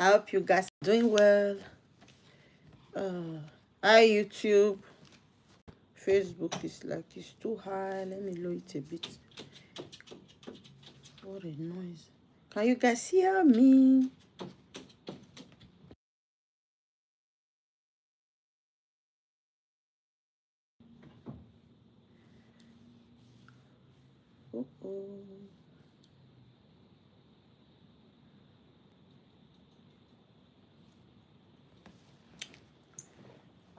I hope you guys are doing well. Hi YouTube. Facebook is like it's too high. Let me lower it a bit. What a noise. Can you guys hear me? Oh.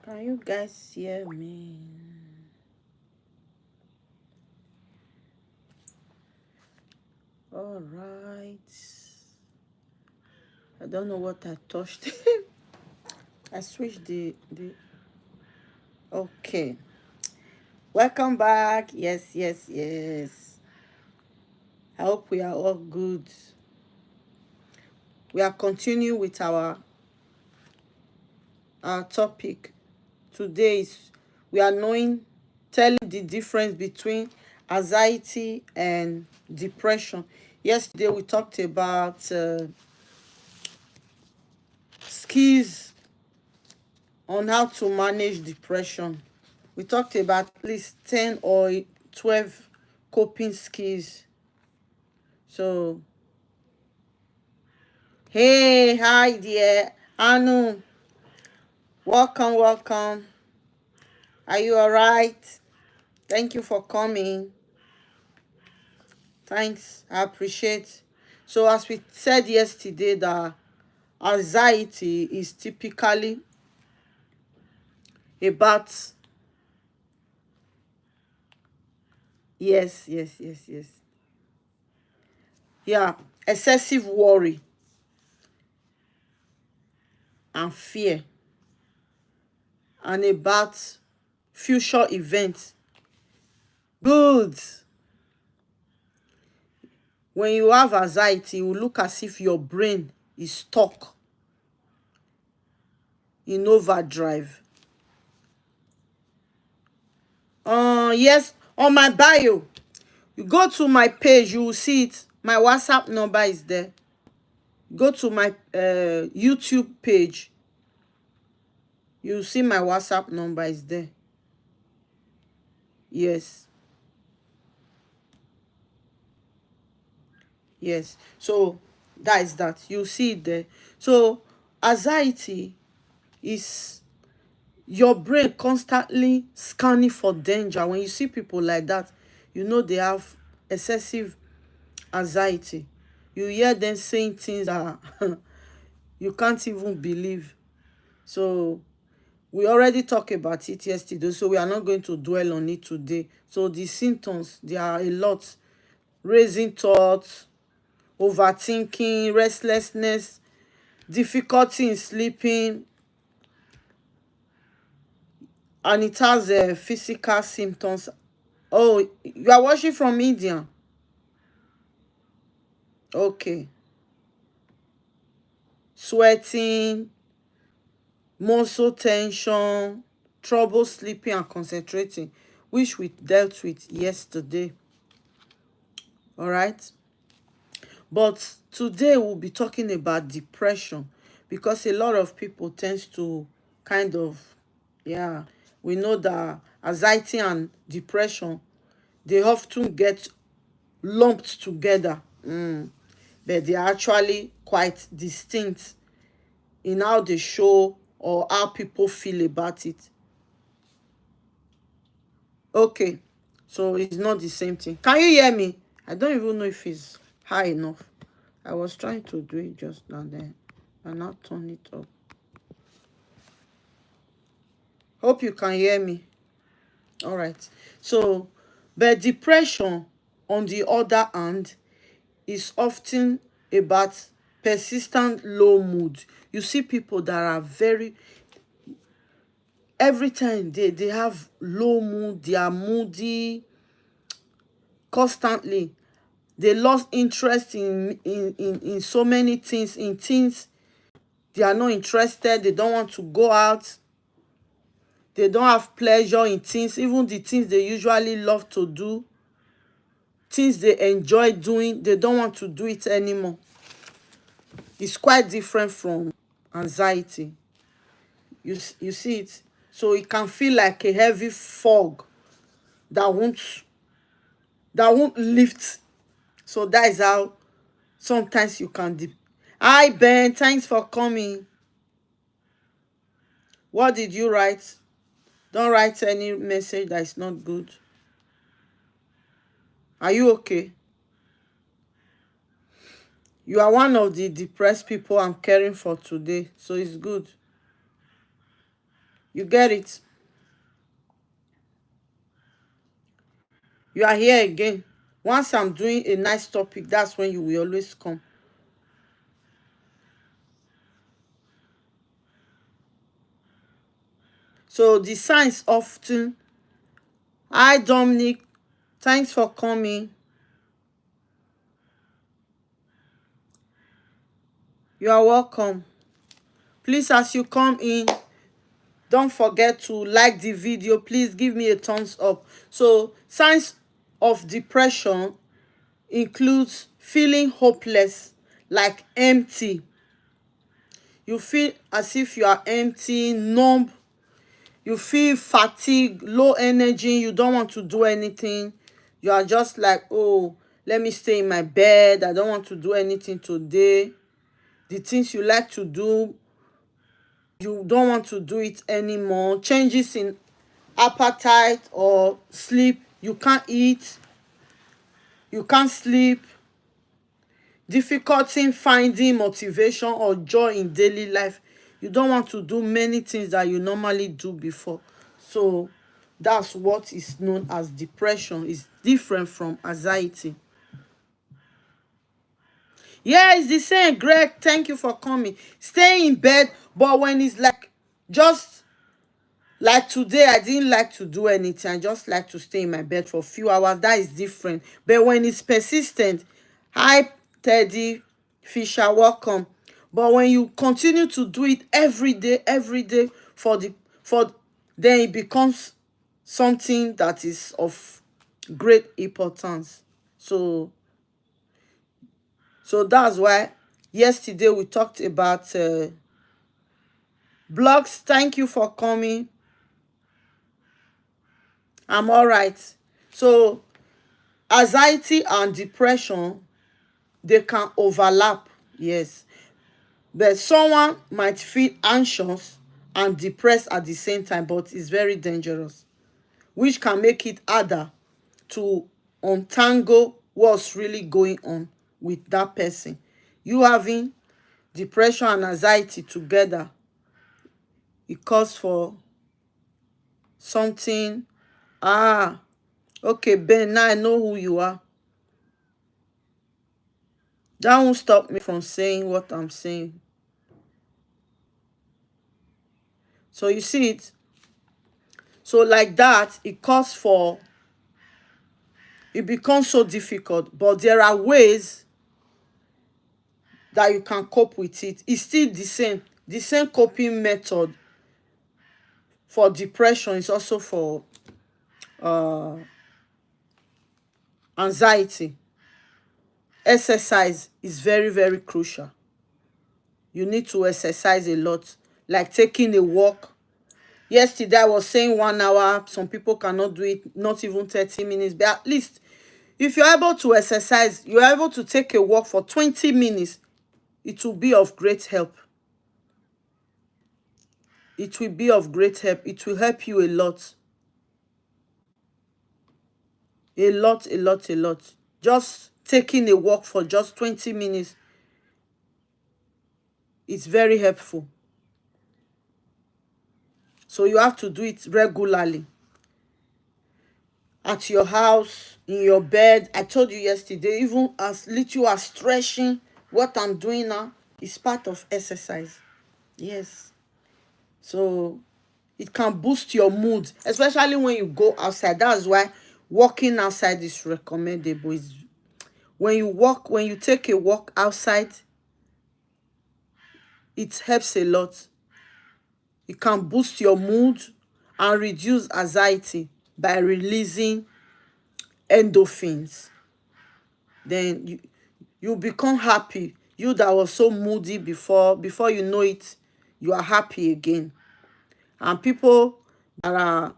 Can you guys hear me? All right. I don't know what I touched. I switched the. Okay. Welcome back. Yes. I hope we are all good. We are continuing with our topic. Today is we are telling the difference between anxiety and depression. Yesterday we talked about skills on how to manage depression. We talked about at least 10 or 12 coping skills. So, hey, hi dear. Anu, welcome. Are you all right? Thank you for coming. Thanks. I appreciate. So as we said yesterday that anxiety is typically about yes. Yeah, excessive worry and fear and about future events. Good. When you have anxiety, it will look as if your brain is stuck in overdrive. Yes, on my bio, you go to my page, you will see it. My WhatsApp number is there. Go to my YouTube page. You see my WhatsApp number is there. Yes. So that is that. You see it there. So anxiety is your brain constantly scanning for danger. When you see people like that, you know they have excessive anxiety. You hear them saying things that you can't even believe. So we already talked about it yesterday, so we are not going to dwell on it today. So the symptoms, there are a lot. Raising thoughts, overthinking, restlessness, difficulty in sleeping, and it has physical symptoms. Oh, you are watching from India? Okay. Sweating, muscle tension, trouble sleeping and concentrating, which we dealt with yesterday. All right. But today we'll be talking about depression, because a lot of people tends to kind of, yeah, we know that anxiety and depression, they often get lumped together, but they are actually quite distinct in how they show or how people feel about it. Okay, so it's not the same thing. Can you hear me? I don't even know if it's high enough. I was trying to do it just now, then I now turn it up. Hope you can hear me. All right. So, but depression, on the other hand, is often about persistent low mood. You see people that are very, every time they have low mood, they are moody constantly. They lost interest in so many things, in things they are not interested. They don't want to go out. They don't have pleasure in things, even the things they usually love to do, things they enjoy doing, they don't want to do it anymore. It's quite different from anxiety. You see it? So it can feel like a heavy fog that won't lift. So that is how sometimes you can Hi Ben, thanks for coming. What did you write? Don't write any message that is not good. Are you okay? You are one of the depressed people I'm caring for today, so it's good. You get it? You are here again. Once I'm doing a nice topic, that's when you will always come. So the signs often. Hi Dominic, thanks for coming. You are welcome. Please, as you come in, don't forget to like the video. Please give me a thumbs up. So signs of depression includes feeling hopeless, like empty. You feel as if you are empty, numb. You feel fatigue, low energy. You don't want to do anything. You are just like, oh, let me stay in my bed. I don't want to do anything today. The things you like to do, you don't want to do it anymore. Changes in appetite or sleep. You can't eat. You can't sleep. Difficulty in finding motivation or joy in daily life. You don't want to do many things that you normally do before. So that's what is known as depression. It's different from anxiety. Yeah, it's the same. Greg, thank you for coming. Stay in bed, but when it's like just like today, I didn't like to do anything. I just like to stay in my bed for a few hours. That is different. But when it's persistent, hi Teddy Fisher, welcome. But when you continue to do it every day for then it becomes something that is of great importance. So that's why yesterday we talked about blogs. Thank you for coming. I'm all right. So anxiety and depression, they can overlap, yes. But someone might feel anxious and depressed at the same time, but it's very dangerous, which can make it harder to untangle what's really going on with that person. You having depression and anxiety together, it calls for something. Okay, Ben, now I know who you are. That won't stop me from saying what I'm saying. So you see it? So like that, it becomes so difficult. But there are ways that you can cope with it. It's still the same. The same coping method for depression is also for anxiety. Exercise is very, very crucial. You need to exercise a lot, like taking a walk. Yesterday I was saying 1 hour. Some people cannot do it, not even 30 minutes. But at least if you're able to exercise, you're able to take a walk for 20 minutes, it will be of great help. It will be of great help. It will help you a lot. A lot, a lot, a lot. Just taking a walk for just 20 minutes, it's very helpful. So you have to do it regularly. At your house, in your bed. I told you yesterday, even as little as stretching, what I'm doing now is part of exercise. Yes. So it can boost your mood, especially when you go outside. That's why walking outside is recommendable. When you take a walk outside, it helps a lot. It can boost your mood and reduce anxiety by releasing endorphins. Then you become happy. You that was so moody before you know it, you are happy again. And people that are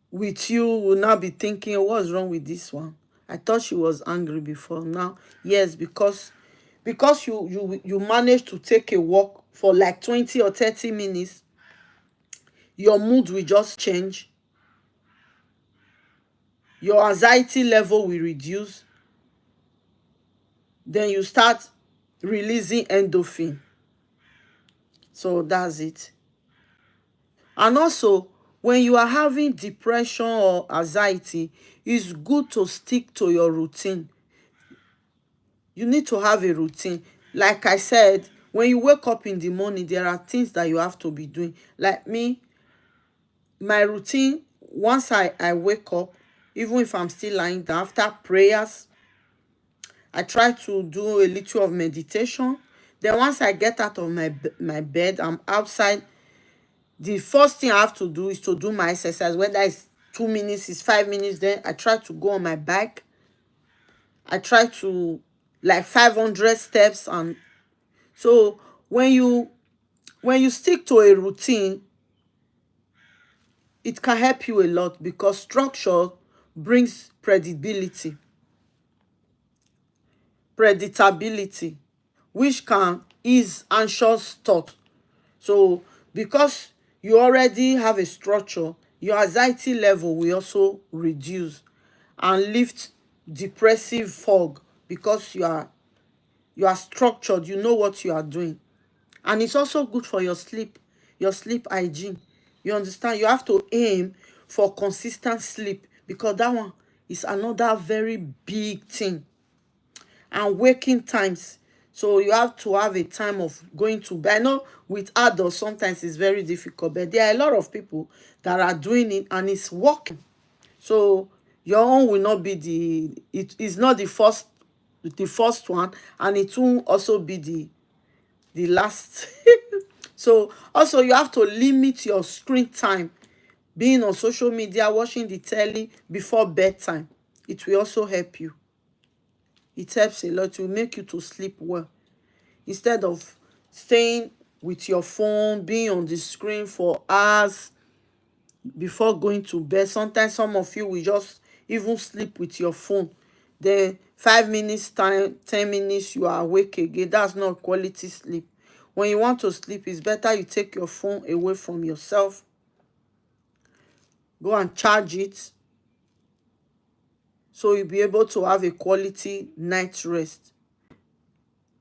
with you will now be thinking, "Oh, what's wrong with this one? I thought she was angry before." Now, yes, because you managed to take a walk for like 20 or 30 minutes, your mood will just change, your anxiety level will reduce, then you start releasing endorphin. So that's it. And also, when you are having depression or anxiety, it's good to stick to your routine. You need to have a routine. Like I said, when you wake up in the morning, there are things that you have to be doing. Like me, my routine, once I wake up, even if I'm still lying down, after prayers, I try to do a little of meditation. Then once I get out of my bed, I'm outside. The first thing I have to do is to do my exercise, whether it's 2 minutes, it's 5 minutes. Then I try to go on my bike. I try to like 500 steps. And so when you stick to a routine, it can help you a lot, because structure brings predictability, which can ease anxious thought. So because you already have a structure, your anxiety level will also reduce and lift depressive fog, because you are structured, you know what you are doing. And it's also good for your sleep hygiene. You understand? You have to aim for consistent sleep, because that one is another very big thing. And waking times, so you have to have a time of going to bed. I know with adults sometimes it's very difficult, but there are a lot of people that are doing it and it's working. So your own will not be it is not the first one, and it won't also be the last. So also you have to limit your screen time, being on social media, watching the telly before bedtime. It will also help you. It helps a lot. It will make you to sleep well, instead of staying with your phone, being on the screen for hours before going to bed. Sometimes some of you will just even sleep with your phone. Then 5 minutes time, 10 minutes, you are awake again. That's not quality sleep. When you want to sleep, it's better you take your phone away from yourself, go and charge it, so you'll be able to have a quality night rest.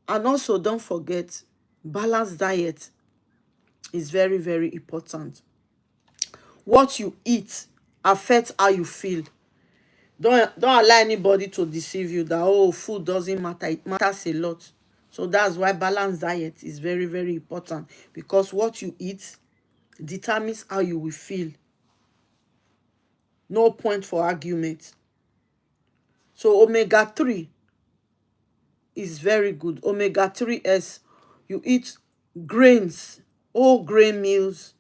And also, don't forget, balanced diet is very, very important. What you eat affects how you feel. Don't allow anybody to deceive you that, oh, food doesn't matter. It matters a lot. So that's why balanced diet is very, very important, because what you eat determines how you will feel. No point for argument. So omega 3 is very good. Omega 3s, you eat grains, whole grain meals,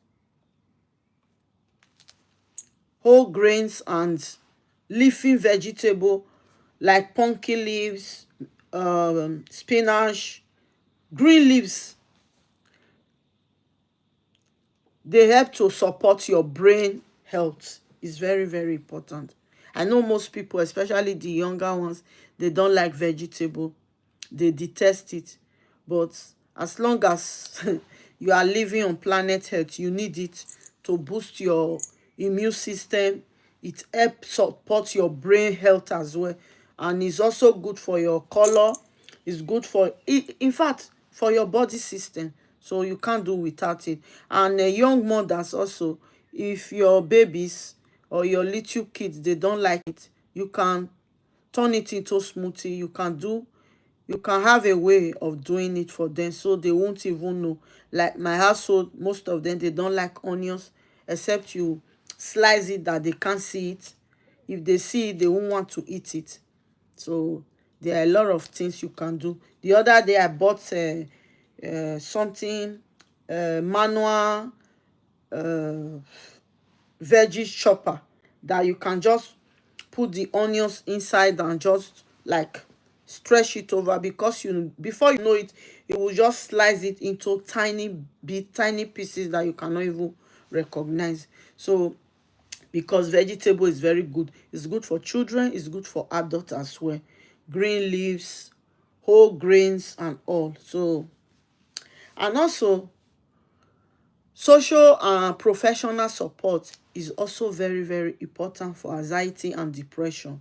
whole grains and leafy vegetable like pumpkin leaves, spinach, green leaves. They help to support your brain health. It's very, very important. I know most people, especially the younger ones, they don't like vegetable. They detest it. But as long as you are living on planet Earth, you need it to boost your immune system. It helps support your brain health as well. And it's also good for your color. It's good for, in fact, for your body system. So you can't do without it. And young mothers also, if your babies or your little kids, they don't like it, you can turn it into smoothie. You can have a way of doing it for them, so they won't even know. Like my household, most of them, they don't like onions, except you slice it that they can't see it. If they see it, they won't want to eat it. So there are a lot of things you can do. The other day I bought something, manual veggie chopper, that you can just put the onions inside and just like stretch it over, because you, before you know it, it will just slice it into tiny pieces that you cannot even recognize. So because vegetable is very good, it's good for children, it's good for adults as well. Green leaves, whole grains and all. So, and also social and professional support is also very, very important for anxiety and depression.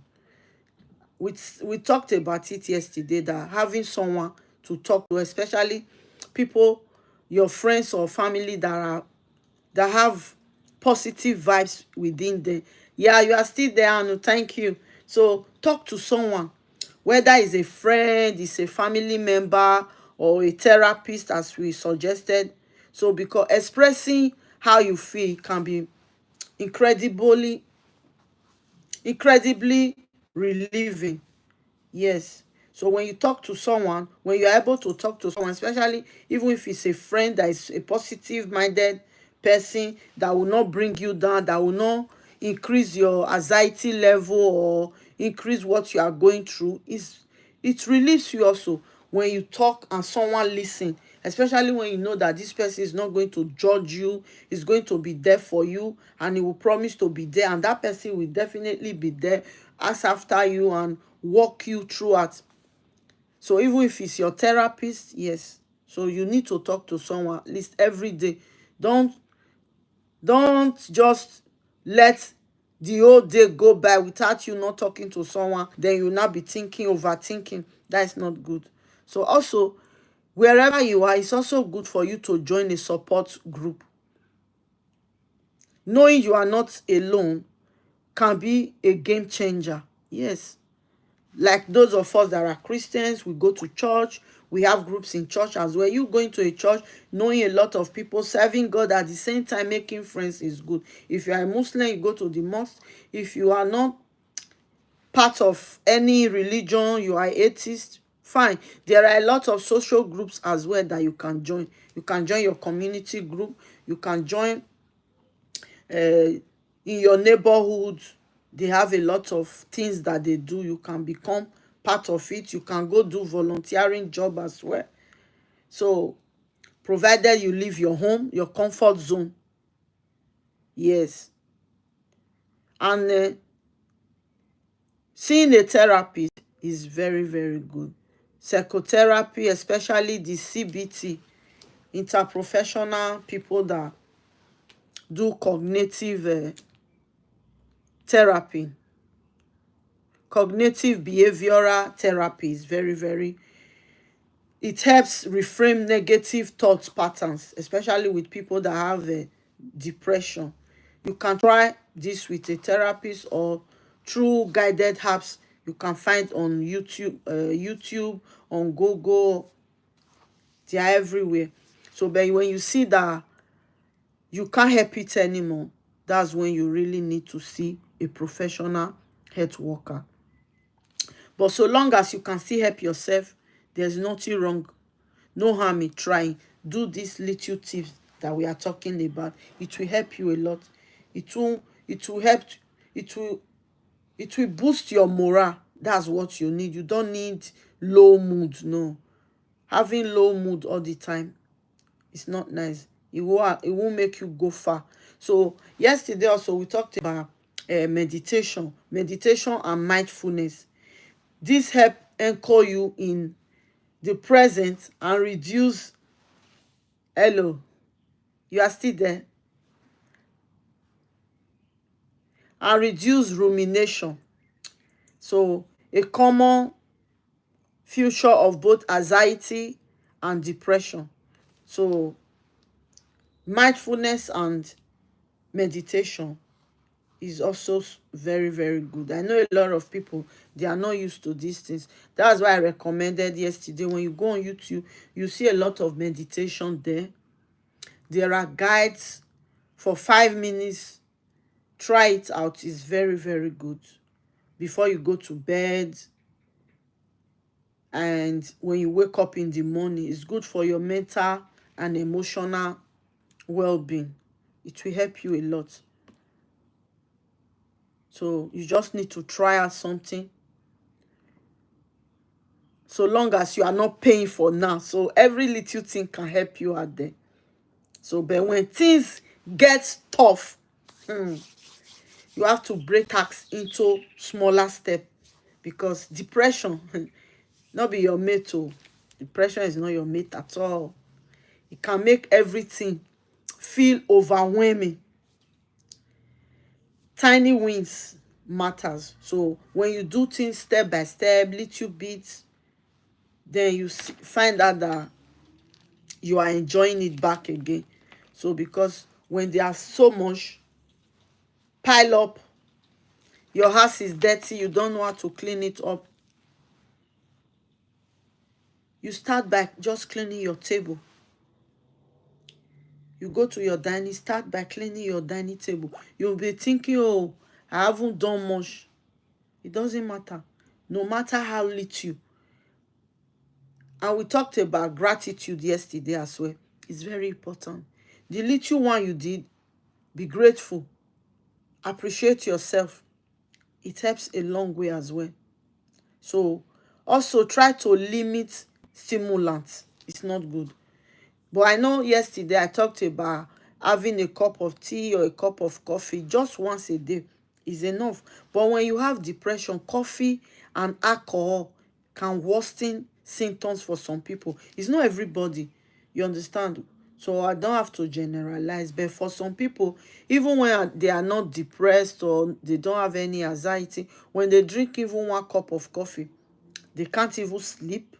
We talked about it yesterday, that having someone to talk to, especially people, your friends or family that have positive vibes within them. Yeah, you are still there, and thank you. So talk to someone, whether it's a friend, it's a family member, or a therapist, as we suggested. So because expressing how you feel can be incredibly incredibly relieving. Yes. So when you talk to someone, when you're able to talk to someone, especially even if it's a friend that is a positive minded person, that will not bring you down, that will not increase your anxiety level or increase what you are going through, it relieves you also when you talk and someone listen, especially when you know that this person is not going to judge you, is going to be there for you, and he will promise to be there, and that person will definitely be there, ask after you and walk you throughout. So even if it's your therapist, yes, so you need to talk to someone at least every day. Don't don't just let the whole day go by without you not talking to someone, then you now be thinking, overthinking. That is not good. So also, wherever you are, it's also good for you to join a support group. Knowing you are not alone can be a game changer. Yes, like those of us that are Christians, we go to church, we have groups in church as well. You going to a church, knowing a lot of people, serving God at the same time, making friends is good. If you are a Muslim, you go to the mosque. If you are not part of any religion, you are atheist, fine. There are a lot of social groups as well that you can join. You can join your community group. You can join in your neighborhood. They have a lot of things that they do. You can become part of it. You can go do volunteering job as well. So provided you leave your home, your comfort zone. Yes. And seeing a therapist is very, very good. Psychotherapy, especially the CBT, interprofessional people that do cognitive therapy, cognitive behavioral therapy is very, very, it helps reframe negative thought patterns, especially with people that have depression. You can try this with a therapist or through guided apps you can find on YouTube, on Google. They are everywhere. So but when you see that you can't help it anymore, that's when you really need to see a professional health worker. But so long as you can still help yourself, there's nothing wrong, no harm in trying. Do these little tips that we are talking about. It will help you a lot. It will help. It will it will boost your morale. That's what you need. You don't need low mood. No, having low mood all the time, it's not nice. It won't make you go far. So yesterday also we talked about meditation and mindfulness. This help anchor you in the present and reduce, hello, you are still there, and reduce rumination. So a common feature of both anxiety and depression. So mindfulness and meditation is also very, very good. I know a lot of people, they are not used to these things. That's why I recommended yesterday, when you go on YouTube, you see a lot of meditation there. There are guides for 5 minutes. Try it out. It's very, very good. Before you go to bed and when you wake up in the morning, it's good for your mental and emotional well-being. It will help you a lot. So you just need to try out something so long as you are not paying for now. So every little thing can help you out there. So but when things get tough, you have to break tax into smaller step, because depression not be your mate. Oh, depression is not your mate at all. It can make everything feel overwhelming. Tiny wins matters. So when you do things step by step, little bits, then you find out that you are enjoying it back again. So because when there's so much pile up, your house is dirty, you don't know how to clean it up, you start by just cleaning your table. You go to your dining, start by cleaning your dining table. You'll be thinking, oh, I haven't done much. It doesn't matter. No matter how little. And we talked about gratitude yesterday as well. It's very important. The little one you did, be grateful. Appreciate yourself. It helps a long way as well. So also try to limit stimulants. It's not good. But I know yesterday I talked about having a cup of tea or a cup of coffee just once a day is enough. But when you have depression, coffee and alcohol can worsen symptoms for some people. It's not everybody, you understand? So I don't have to generalize, but for some people, even when they are not depressed or they don't have any anxiety, when they drink even one cup of coffee, they can't even sleep.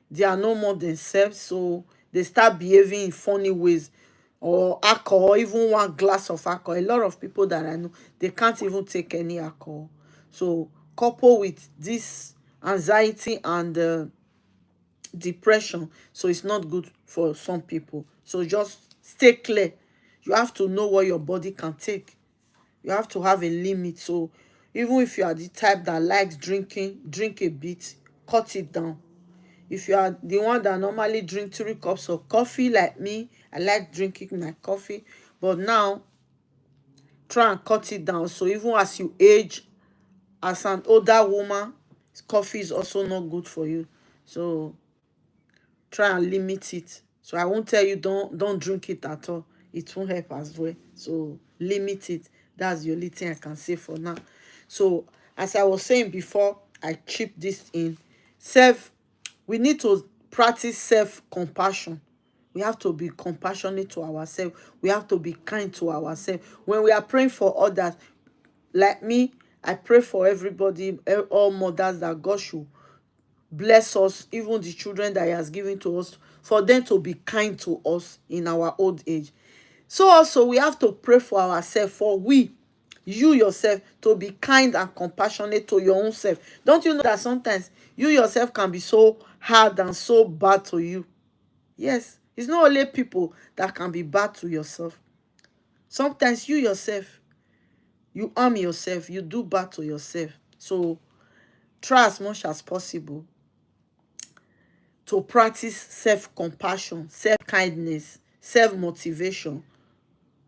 They are no more themselves, so they start behaving in funny ways. Or alcohol, even one glass of alcohol, a lot of people that I know, they can't even take any alcohol. So couple with this anxiety and depression, so it's not good for some people. So just stay clear. You have to know what your body can take. You have to have a limit. So even if you are the type that likes drinking, drink a bit, cut it down. If you are the one that normally drink 3 cups of coffee like me, I like drinking my coffee, but now try and cut it down. So even as you age, as an older woman, coffee is also not good for you. So try and limit it. So I won't tell you don't drink it at all. It won't help as well. So limit it. That's the only thing I can say for now. So as I was saying before, I chip this in. We need to practice self-compassion. We have to be compassionate to ourselves. We have to be kind to ourselves. When we are praying for others, like me, I pray for everybody, all mothers, that God should bless us, even the children that He has given to us, for them to be kind to us in our old age. So also we have to pray for ourselves, for you yourself, to be kind and compassionate to your own self. Don't you know that sometimes you yourself can be so hard and so bad to you? Yes, it's not only people that can be bad to yourself. Sometimes you yourself, you harm yourself, you do bad to yourself. So try as much as possible to practice self-compassion, self-kindness, self-motivation,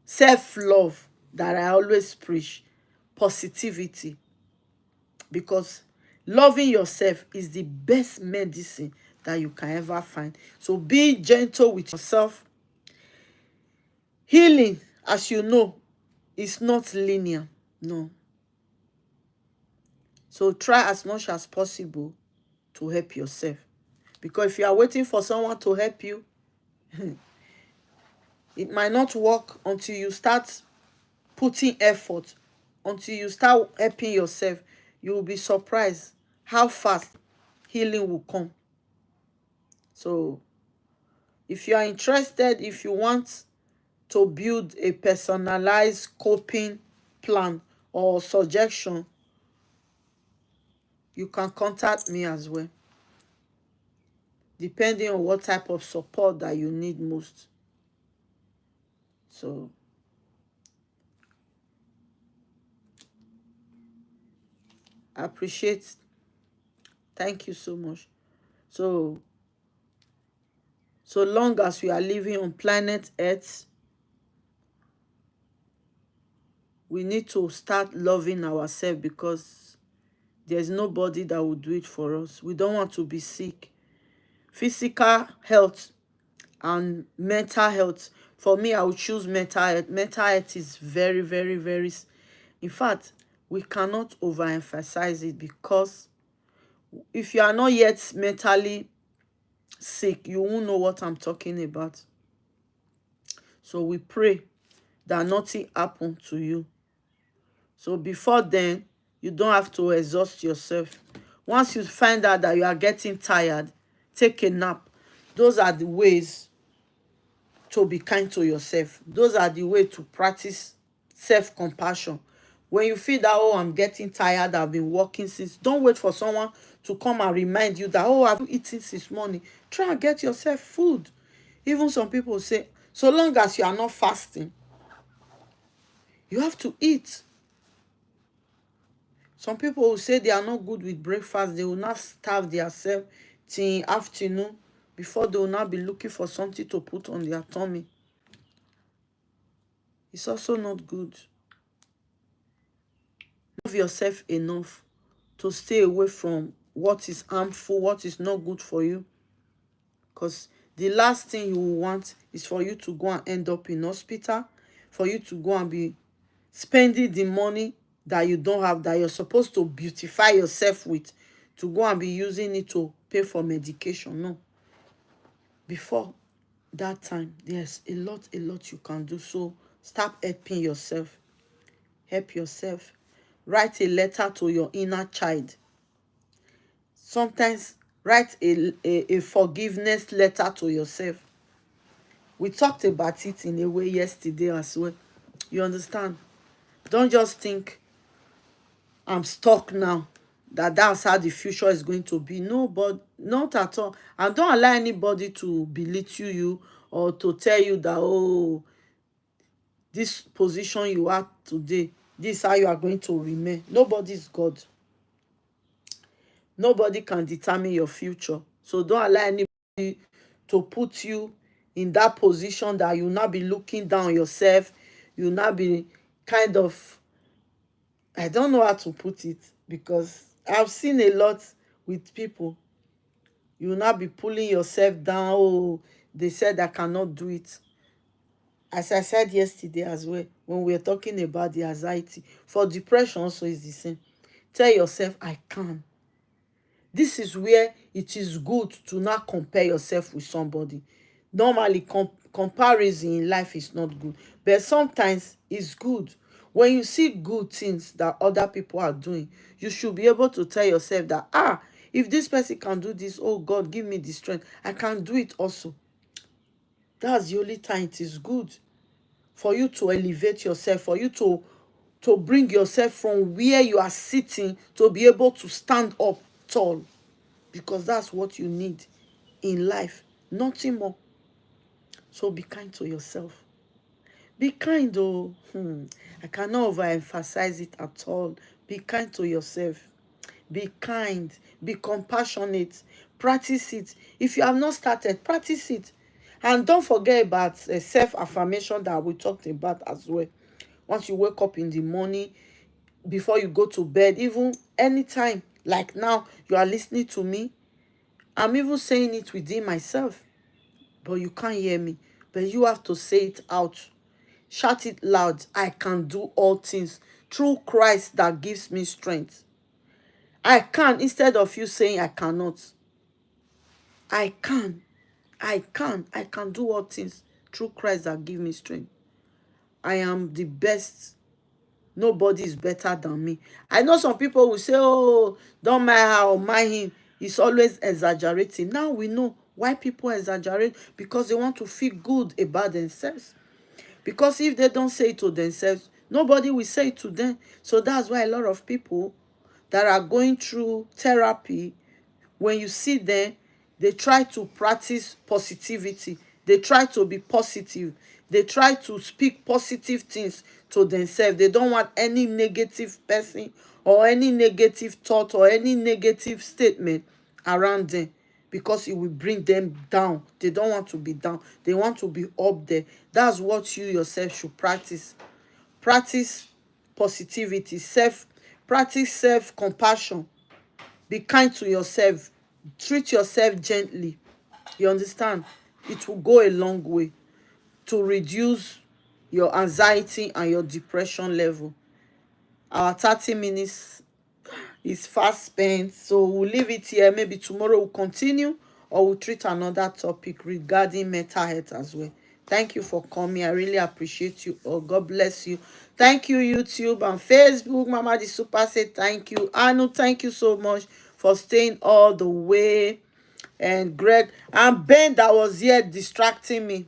self-love that I always preach, positivity. Because loving yourself is the best medicine that you can ever find. So be gentle with yourself. Healing, as you know, is not linear. No. So try as much as possible to help yourself. Because if you are waiting for someone to help you, it might not work until you start putting effort, until you start helping yourself. You will be surprised how fast healing will come. So if you are interested, if you want to build a personalized coping plan or suggestion, you can contact me as well, depending on what type of support that you need most. So I appreciate. Thank you so much. So long as we are living on planet Earth, we need to start loving ourselves, because There's nobody that will do it for us. We don't want to be sick. Physical health and mental health. For me, I would choose mental health. Mental health is very, very, very. In fact, we cannot overemphasize it, because if you are not yet mentally sick, you won't know what I'm talking about. So we pray that nothing happen to you. So before then, you don't have to exhaust yourself. Once you find out that you are getting tired, take a nap. Those are the ways to be kind to yourself. Those are the way to practice self-compassion. When you feel that, oh, I'm getting tired, I've been working since, don't wait for someone to come and remind you that, oh, have you eaten since morning? Try and get yourself food. Even some people say, so long as you are not fasting, you have to eat. Some people will say they are not good with breakfast. They will not starve themselves till afternoon before they will not be looking for something to put on their tummy. It's also not good. Love yourself enough to stay away from what is harmful, what is not good for you. Because the last thing you will want is for you to go and end up in hospital, for you to go and be spending the money that you don't have, that you're supposed to beautify yourself with, to go and be using it to pay for medication. No. Before that time, there's a lot you can do. So start helping yourself. Help yourself. Write a letter to your inner child. Sometimes write a forgiveness letter to yourself. We talked about it in a way yesterday as well. You understand? Don't just think I'm stuck now, that's how the future is going to be. No, but not at all. And don't allow anybody to belittle you or to tell you that, oh, this position you are today, this is how you are going to remain. Nobody is God. Nobody can determine your future. So don't allow anybody to put you in that position that you'll not be looking down on yourself. You'll not be kind of, I don't know how to put it, because I've seen a lot with people. You will not be pulling yourself down. Oh, they said I cannot do it. As I said yesterday as well, when we were talking about the anxiety, for depression also is the same. Tell yourself, I can. This is where it is good to not compare yourself with somebody. Normally, comparison in life is not good, but sometimes it's good. When you see good things that other people are doing, you should be able to tell yourself that, if this person can do this, oh God, give me the strength, I can do it also. That's the only time it is good for you to elevate yourself, for you to bring yourself from where you are sitting to be able to stand up tall, because that's what you need in life, nothing more. So be kind to yourself. Be kind, oh. I cannot overemphasize it at all. Be kind to yourself. Be kind. Be compassionate. Practice it. If you have not started, practice it. And don't forget about self-affirmation that we talked about as well. Once you wake up in the morning, before you go to bed, even anytime, like now, you are listening to me. I'm even saying it within myself, but you can't hear me. But you have to say it out. Shout it loud. I can do all things through Christ that gives me strength. I can, instead of you saying I cannot. I can. I can. I can do all things through Christ that gives me strength. I am the best. Nobody is better than me. I know some people will say, oh, don't mind her or mind him. He's always exaggerating. Now we know why people exaggerate, because they want to feel good about themselves. Because if they don't say it to themselves, nobody will say it to them. So that's why a lot of people that are going through therapy, when you see them, they try to practice positivity. They try to be positive. They try to speak positive things to themselves. They don't want any negative person or any negative thought or any negative statement around them, because it will bring them down. They don't want to be down. They want to be up there. That's what you yourself should practice. Practice positivity, practice self-compassion. Be kind to yourself. Treat yourself gently. You understand? It will go a long way to reduce your anxiety and your depression level. Our 30 minutes is fast spent, so we'll leave it here. Maybe tomorrow we'll continue, or we'll treat another topic regarding mental health as well. Thank you for coming. I really appreciate you. Oh, God bless you. Thank you, YouTube and Facebook. Mama the Super said thank you. Anu, thank you so much for staying all the way. And Greg and Ben that was here distracting me.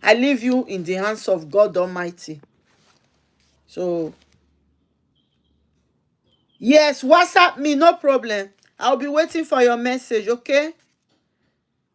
I leave you in the hands of God Almighty. So, yes, WhatsApp me, no problem. I'll be waiting for your message, okay?